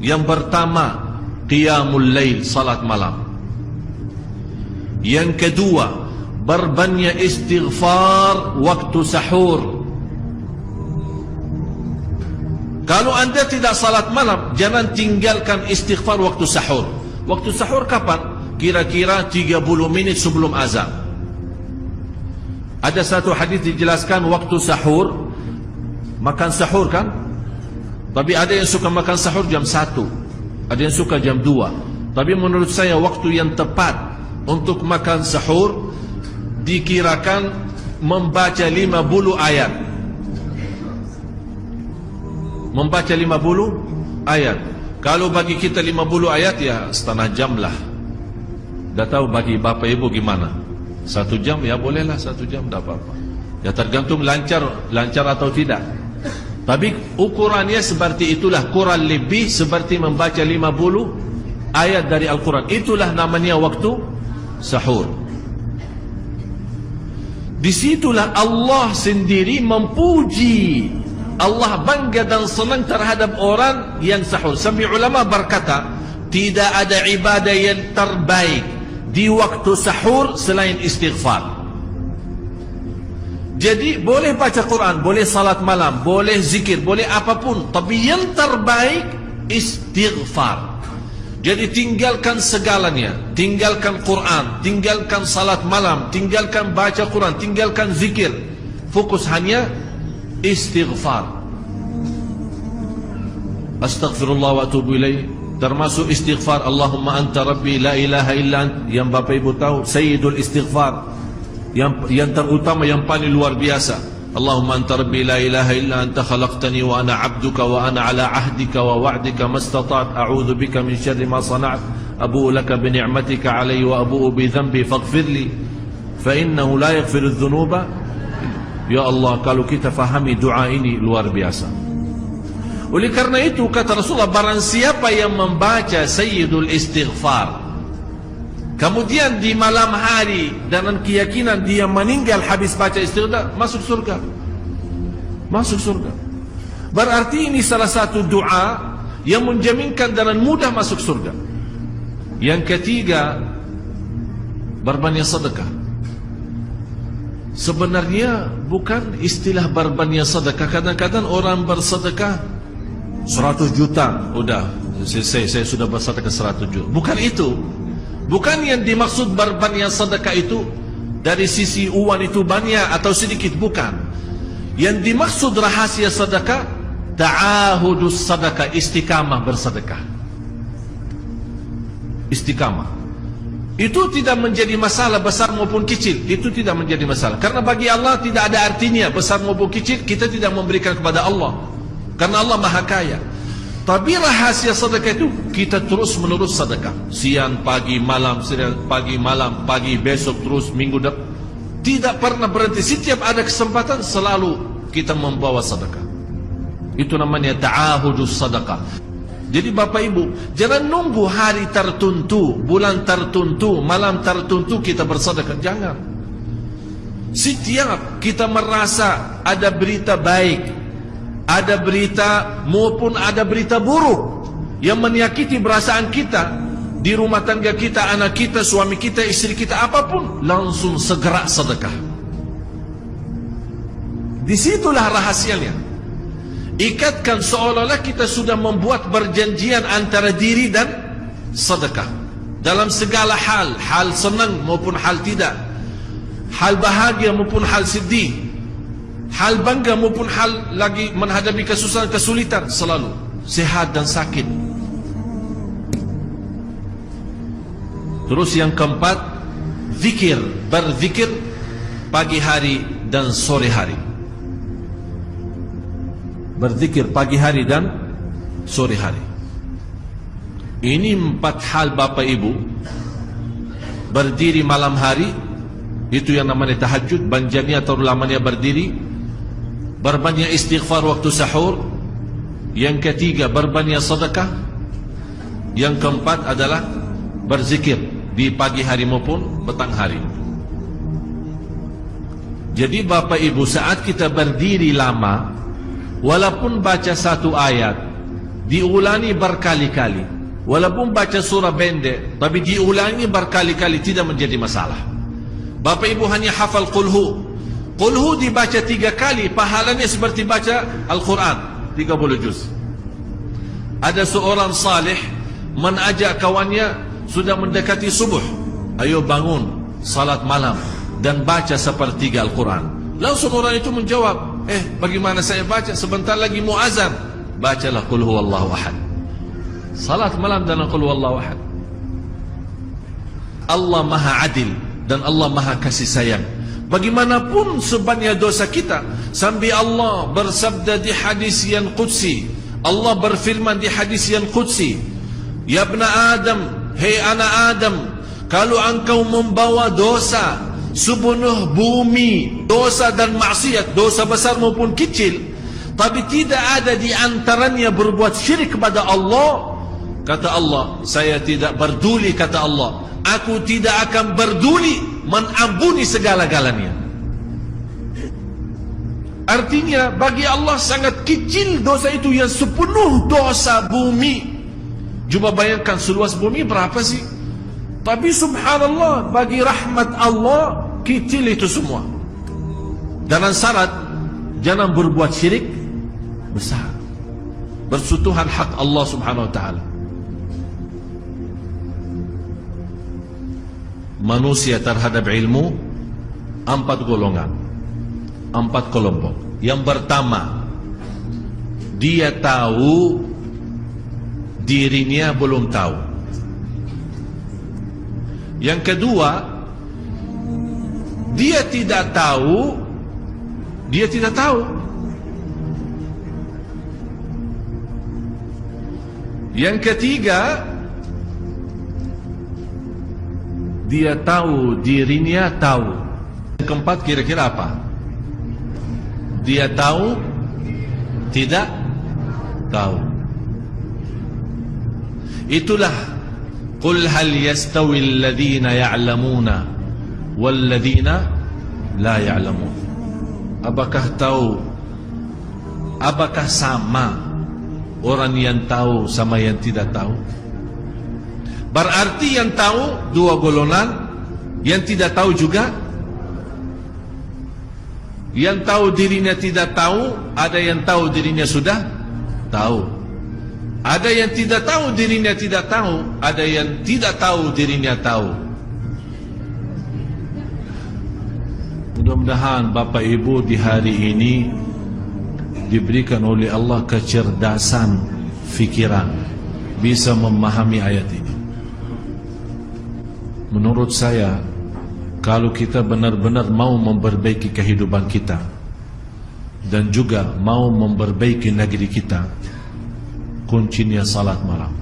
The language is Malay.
Yang pertama, qiyamul lail, salat malam. Yang kedua, berbanyak istighfar waktu sahur. Kalau anda tidak salat malam, jangan tinggalkan istighfar waktu sahur. Waktu sahur kapan? Kira-kira 30 menit sebelum azan. Ada satu hadis dijelaskan waktu sahur, makan sahur kan? Tapi ada yang suka makan sahur jam 1, ada yang suka jam 2. Tapi menurut saya waktu yang tepat untuk makan sahur dikirakan membaca 50 ayat. Membaca 50 ayat. Kalau bagi kita 50 ayat ya setengah jam lah. Dah tahu bagi bapak ibu gimana? 1 jam ya bolehlah, 1 jam dah apa-apa. Ya tergantung lancar atau tidak. Tapi ukurannya seperti itulah, kurang lebih seperti membaca 50 ayat dari Al-Quran. Itulah namanya waktu sahur. Disitulah Allah sendiri memuji, Allah bangga dan senang terhadap orang yang sahur. Sampai ulama berkata, tidak ada ibadah yang terbaik di waktu sahur selain istighfar. Jadi boleh baca Quran, boleh salat malam, boleh zikir, boleh apapun, tapi yang terbaik istighfar. Jadi tinggalkan segalanya, tinggalkan Quran, tinggalkan salat malam, tinggalkan baca Quran, tinggalkan zikir. Fokus hanya istighfar. Astaghfirullah wa atubu ilaih. Termasuk istighfar Allahumma anta rabbi la ilaha illa ant. Yang bapak ibu tahu sayyidul istighfar, yang terutama, yang paling luar biasa. Allahumma anta rabbi la ilaha illa anta khalaqtani wa ana abduka wa ana ala ahdika wa wa'dika mastata'at a'udzu bika min syarri ma sana'at abu'u laka bi ni'matika alayya wa abu'u bi dhanbi faghfirli fa innahu la yaghfiru adh-dhunuba. Ya Allah, kalau kita fahami doa ini luar biasa. Oleh karena itu kata Rasulullah, barang siapa yang membaca sayyidul istighfar, kemudian di malam hari dengan keyakinan dia meninggal habis baca istighfar, masuk surga. Masuk surga. Berarti ini salah satu doa yang menjaminkan dengan mudah masuk surga. Yang ketiga, berbanyak sedekah. Sebenarnya bukan istilah berbanyak sedekah. Kadang-kadang orang bersedekah 100 juta, udah saya sudah bersedekah 100 juta. Bukan itu. Bukan yang dimaksud berbanyak sedekah itu dari sisi uang itu banyak atau sedikit, bukan. Yang dimaksud rahasia sedekah, ta'ahudus sedekah, istiqamah bersedekah. Istiqamah. Itu tidak menjadi masalah besar maupun kecil. Itu tidak menjadi masalah. Karena bagi Allah tidak ada artinya besar maupun kecil. Kita tidak memberikan kepada Allah, karena Allah Maha Kaya. Tapi rahasia sedekah itu kita terus menerus sedekah. Siang, pagi, malam, siang, pagi, malam, pagi, besok, terus minggu depan. Tidak pernah berhenti. Setiap ada kesempatan selalu kita membawa sedekah. Itu namanya ta'ahudus sedekah. Jadi bapak ibu, jangan nunggu hari tertentu, bulan tertentu, malam tertentu kita bersedekah. Jangan. Setiap kita merasa ada berita baik, ada berita maupun ada berita buruk yang menyakiti perasaan kita di rumah tangga kita, anak kita, suami kita, istri kita, apapun, langsung segera sedekah. Disitulah rahasianya. Ikatkan seolah-olah kita sudah membuat perjanjian antara diri dan sedekah dalam segala hal, hal senang maupun hal tidak, hal bahagia maupun hal sedih, hal bangga maupun hal lagi menghadapi kesusahan, kesulitan, selalu sehat dan sakit. Terus yang keempat, zikir, berzikir pagi hari dan sore hari. Berzikir pagi hari dan sore hari. Ini 4 hal bapak ibu. Berdiri malam hari, itu yang namanya tahajud, banjanya atau lamanya berdiri. Berbanyak istighfar waktu sahur. Yang ketiga, berbanyak sedekah. Yang keempat adalah berzikir di pagi hari maupun petang hari. Jadi bapak ibu, saat kita berdiri lama, walaupun baca 1 ayat, diulangi berkali-kali. Walaupun baca surah pendek, tapi diulangi berkali-kali tidak menjadi masalah. Bapak Ibu hanya hafal Qulhu. Qulhu dibaca 3 kali, pahalanya seperti baca Al-Quran 30 juz. Ada seorang salih mengajak kawannya, sudah mendekati subuh, ayo bangun salat malam dan baca sepertiga Al-Quran. Langsung orang itu menjawab, bagaimana saya baca, sebentar lagi muazan. Bacalah Qul huwallahu ahad, salat malam dan Qul huwallahu ahad. Allah maha adil dan Allah maha kasih sayang. Bagaimanapun sebanyak dosa kita, sampai Allah bersabda di hadis yang qudsi, Allah berfirman di hadis yang qudsi, ya ibna Adam, hei anak Adam, kalau engkau membawa dosa sepenuh bumi, dosa dan maksiat, dosa besar maupun kecil, tapi tidak ada di antaranya berbuat syirik kepada Allah, kata Allah, saya tidak peduli, kata Allah, aku tidak akan peduli mengampuni segala-galanya. Artinya bagi Allah sangat kecil dosa itu yang sepenuh dosa bumi. Coba bayangkan seluas bumi berapa sih? Tapi subhanallah, bagi rahmat Allah kecil itu semua. Dengan syarat jangan berbuat syirik besar, bersentuhan hak Allah subhanahu wa ta'ala. Manusia terhadap ilmu 4 golongan, 4 kelompok. Yang pertama, dia tahu dirinya belum tahu. Yang kedua, dia tidak tahu, dia tidak tahu. Yang ketiga, dia tahu dirinya tahu. Yang keempat kira-kira apa? Dia tahu, tidak tahu. Itulah qul hal yastawi alladhina ya'lamuna walladhina la ya'lamun. Apakah tahu, apakah sama orang yang tahu sama yang tidak tahu? Berarti yang tahu 2 golongan, yang tidak tahu juga. Yang tahu dirinya tidak tahu, ada yang tahu dirinya sudah tahu. Ada yang tidak tahu dirinya tidak tahu, ada yang tidak tahu dirinya tahu. Mudah-mudahan Bapak Ibu di hari ini diberikan oleh Allah kecerdasan fikiran, bisa memahami ayat ini. Menurut saya, kalau kita benar-benar mau memperbaiki kehidupan kita dan juga mau memperbaiki negeri kita, kuncinya salat malam.